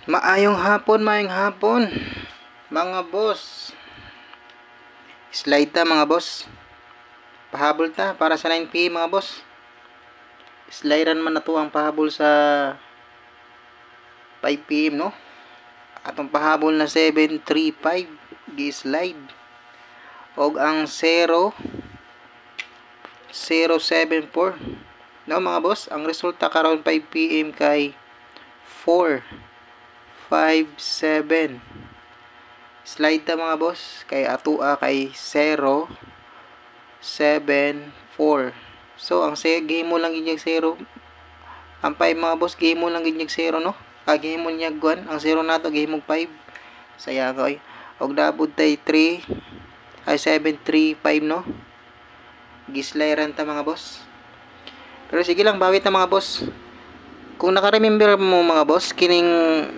Maayong hapon, mga boss. Slide ta mga boss. Pahabol ta para sa 9 PM mga boss. Slidean man na to ang pahabol sa 5 PM no. Atong pahabol na 735 gi-slide. Og ang 074 no mga boss. Ang resulta karon 5 PM kay 457. Slide ta mga boss kay atua kay 074. So ang game mo lang ginyag 0. Ang 5 mga boss game mo lang ginyag 0 no. Game mo niya 1. Ang 0 nato game mo 5. Saya ko. Og dabod tay 735 no. Gislairan ta mga boss. Pero sige lang bawit na mga boss. Kung naka-remember mo mga boss, kining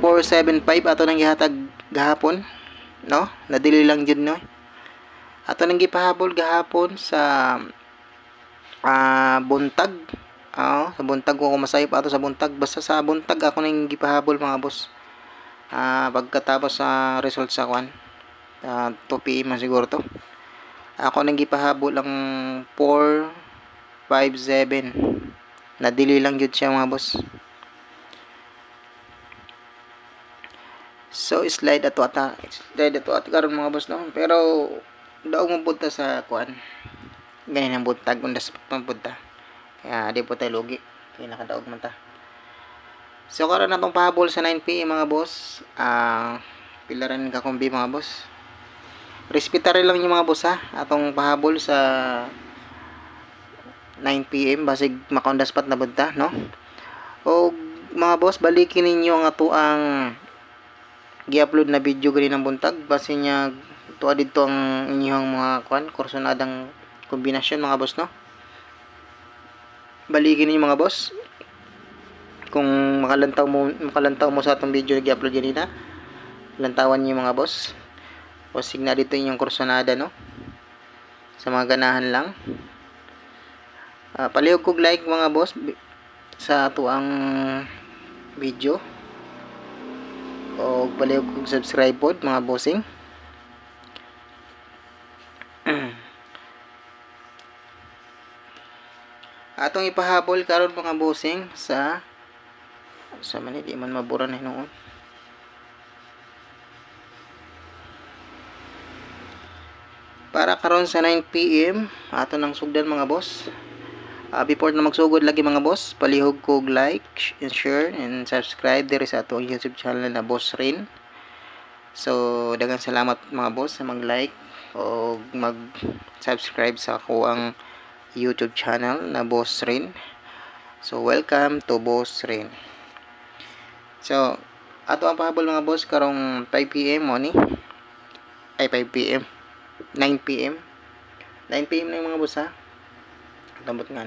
475 ato nang gihatag gahapon, no? Nadili lang jud no. Ato nang gipahabol gahapon sa buntag. Sa buntag ko masayop ato sa buntag. Basta sa buntag ako nang gipahabol mga boss. Pagkatapos sa result sa kwan. 2 PM siguro to. Ako nang gipahabol ang 457. Nadili lang jud siya mga boss. So slide ato karon mga boss no. Pero daog mo punta sa kuan. Ganin ang buntag undas pampunta. Kaya di po tayo lugi. Kaya nakadaog man ta. So karon natong pahabol sa 9 PM mga boss. Pilaran ka kumbi mga boss. Respetare lang yung mga boss ha. Atong pahabol sa 9 PM basig makaundas pat na bunta no. O mga boss balikin ninyo ang ato ang gi-upload na video gani ng buntag base nya tuwa dito ang inyong mga kursonadang kombinasyon mga boss no. Balikin ninyo mga boss kung makalantaw mo sa atong video na gi-upload ganina. Lantawan niyo mga boss. O signa dito inyong kursonada no. Sa mga ganahan lang. Palihog kog like mga boss sa ato ang video. O palihog kog subscribe pod mga bossing. Atong ipahabol karon mga bossing sa man di man mabura na hinuon. Para karon sa 9 PM ato nang sugdan mga boss. Before na magsugod lagi mga boss, palihog kog like and share and subscribe diri sa atong YouTube channel na Boss Rin. So daghang salamat mga boss sa mag-like o mag-subscribe sa ako ang YouTube channel na Boss Rin. So welcome to Boss Rin. So ato ang pahabol mga boss karong 5 PM mo ni. Ay 5 PM. 9 PM. 9 PM na yung mga boss ha. Tambot nga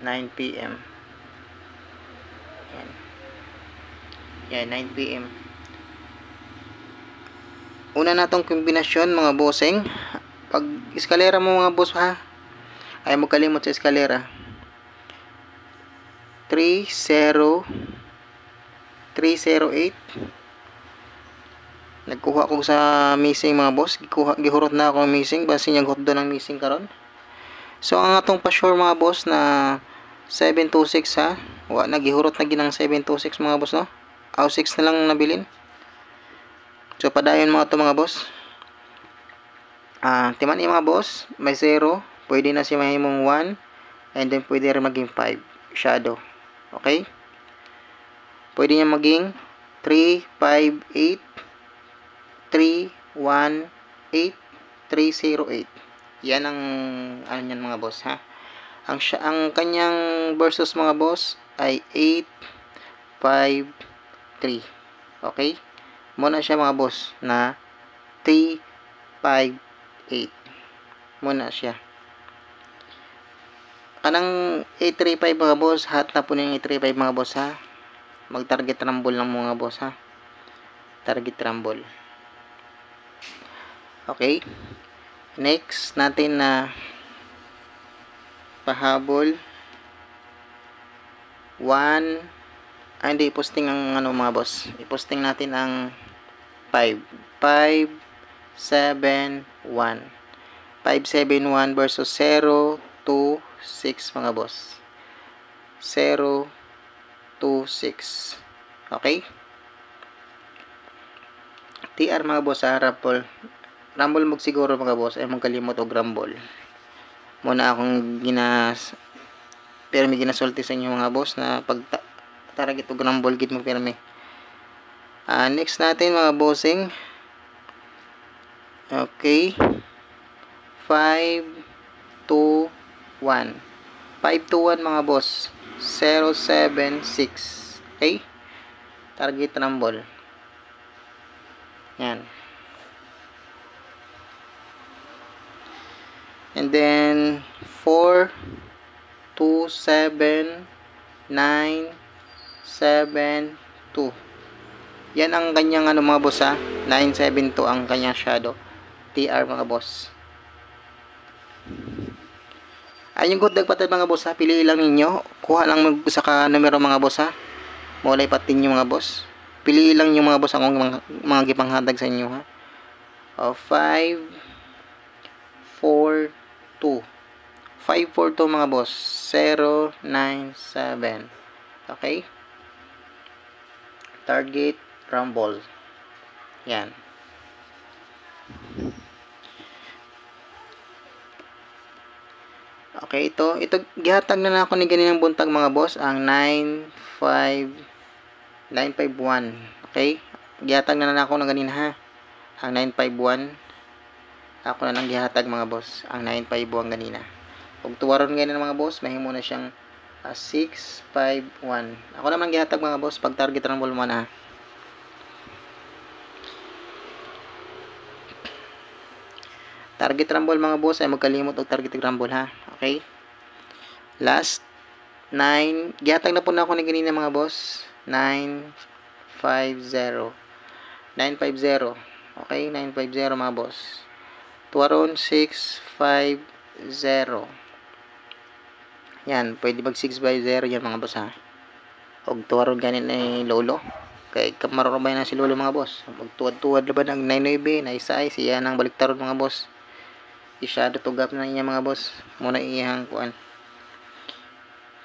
9 PM. Yan 9 PM. Una natong kombinasyon mga bossing. Pag eskalera mo mga boss ha, ay mo kalimot sa eskalera. 308. Nagkuha ko sa missing mga boss. Gihurot na ako missing base niya hot do ng missing karon. So ang atong pa-sure mga boss na 726 ha. Nagihurot na ginang 726 mga boss no. 6 na lang nabilin. So padayon mga to mga boss. Timan mga boss, may 0, pwede na si mahimong 1 and then pwede rin maging 5 shadow. Okay? Pwede niya maging 358 318 308. Yan ang ano niyan mga boss ha. Ang kanyang versus mga boss ay 853. Okay? Muna siya mga boss na 358. Muna siya. Kanang 835 mga boss, hat na po yung 835 mga boss ha. Mag-target rumble lang mga boss ha. Target rumble. Okay? Next natin na pahabol 1 Hindi posting ang ano mga boss. I-posting natin ang 5. 5, 7, 1. 5, 7, 1 versus 0, 2, 6 mga boss. 0, 2, 6. Okay? TR mga boss ha, Rumble. Rumble mo siguro mga boss. Ay mong kalimot o Rumble. Muna akong pero may ginasulti sa inyo mga boss na pag target o Rumble git mo pirmi. Next natin mga bossing. Okay. 5, 2, 1. 5 to 1 mga boss. 0, 7, 6. Okay? Target Rumble. Yan. And then 4, 2, 7, 9, 7, 2. Yan ang kanyang ano mga boss ha. 9, 7, 2 ang kanyang shadow. TR mga boss. Ay yung good nagpatad mga boss ha. Piliin lang ninyo. Kuha lang sa ka numero mga boss ha. Mulay patin yung mga boss. Piliin lang yung mga boss akong mga gipanghatag sa inyo ha. 5, 4, 2. 5, 4, 2 mga boss. 0, 9, 7. Okay? Target Rumble. Yan. Okay, ito gihatag na ako ni ganinang buntag mga boss, ang 951. Okay? Gihatag na ako ng ganin ha. Ang 951. Ako na nang gihatag mga boss, ang 951 ganina. Ug tuwaron ganin mga boss, mahimo na siyang 651. Ako naman gihatag mga boss pag target Rumble mo na. Target Rumble mga boss ay magkalimot og target Rumble ha. Okay? Last 9, gihatag na po na ako ni ganina mga boss. 950. 950. Okay, 950 mga boss. Tuwaron 650. Yan, pwede mag 650 yan mga boss ha. Og tuwaron ganin ni lolo. Kay kamarorobay na si lolo mga boss. Magtuwad-tuwad laban ang 99 na isa ay siya nang baliktaron mga boss. Isyado tugap na niya mga boss. Muna iyang kuan.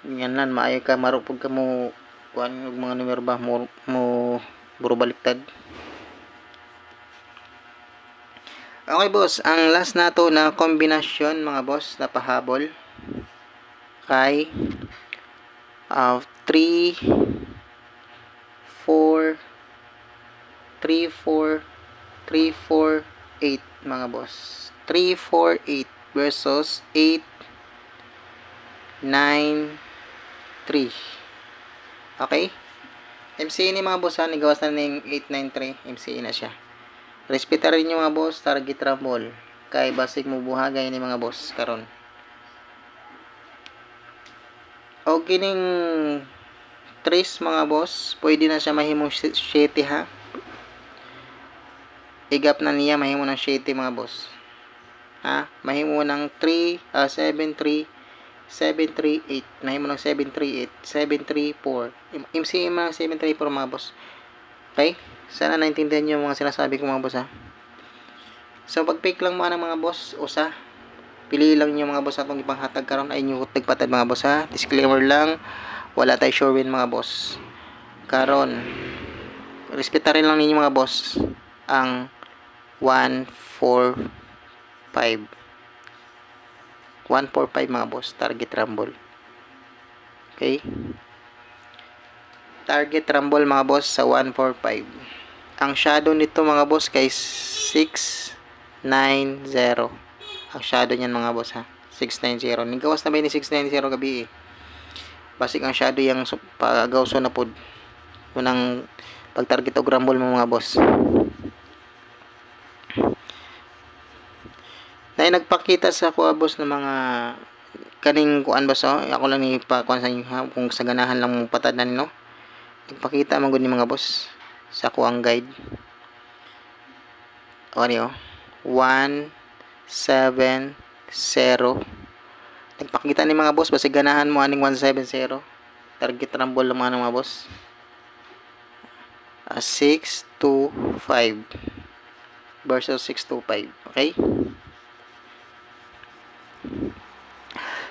Yan lan maayo ka marupog ka mo kuan og mga numero ba mo buro baliktad. Okay boss, ang last nato na kombinasyon mga boss na pahabol kay 3 4 3 4 3 4 8 mga boss. 3 4 8 versus 8 9 3. Okay? MCA ni mga boss ha, nigawas na ning 893, MCA na siya. Respeta rin yung mga boss, target Rumble. Kay basig mo buhagay ni mga boss karon. O kining trace mga boss, pwede na siya mahimong 7 ha. Igap na niya mahimo ng 7 mga boss. Ha? Mahimo ng 7 3 738. Mahimo ng 738, 734. MCA mga 734 mga boss. Okay? Sana naintindihan niyo mga sinasabi ko mga boss ha. So pag-pick lang mga mga boss, usa. Pili lang niyo mga boss atong ipanghatag karon ay inyo nagpatad mga boss ha. Disclaimer lang, wala tay sure win mga boss. Karon, respetarin lang ninyo mga boss ang 145. 145 mga boss, target Rumble. Okay? Target Rumble mga boss sa 145. Ang shadow nito mga boss kay 690. Ang shadow niyan mga boss ha. 690. Nigawas na ba ni 690 gabi eh. Basig ang shadow yung pagawso na pod. Unang pag-target og Rumble mo mga boss. Na nagpakita sa ako boss ng mga kaning kuan boss oh. Ako lang ni pa kuan sa inyo ha, kung sa ganahan lang mo patadnan no. Nagpakita man gud ni mga boss sa ako ang guide. O niyo 1 7 0. Nagpakita ni mga boss basig ganahan mo aning 170. Target Rumble lang mga boss. 6 to 5 versus 6 to 5. Okay?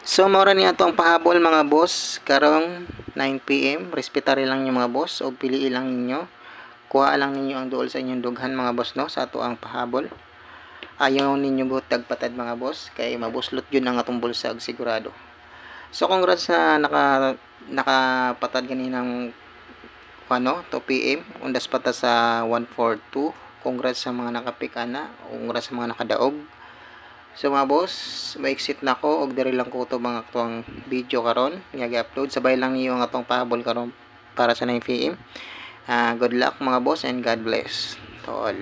So mao ra ni ato ang pahabol mga boss karong 9 PM. Respetari lang niyo mga boss o piliin lang ninyo. Kuha lang ninyo ang duol sa inyong dughan mga boss no sa ato ang pahabol. Ayaw ninyo buhat tagpatad mga boss kay mabuslot yun ang atong bulsag sigurado. So congrats na nakapatad kaninang 2 PM. Undas pata sa 142. Congrats sa mga nakapika na. Congrats sa mga nakadaog. So mga boss, ma-exit na ko og diri lang ko to mga aktuang video karon nga gi-upload. Sabay lang niyo ang atong pahabol karon para sa 9 PM. Good luck mga boss and God bless to all.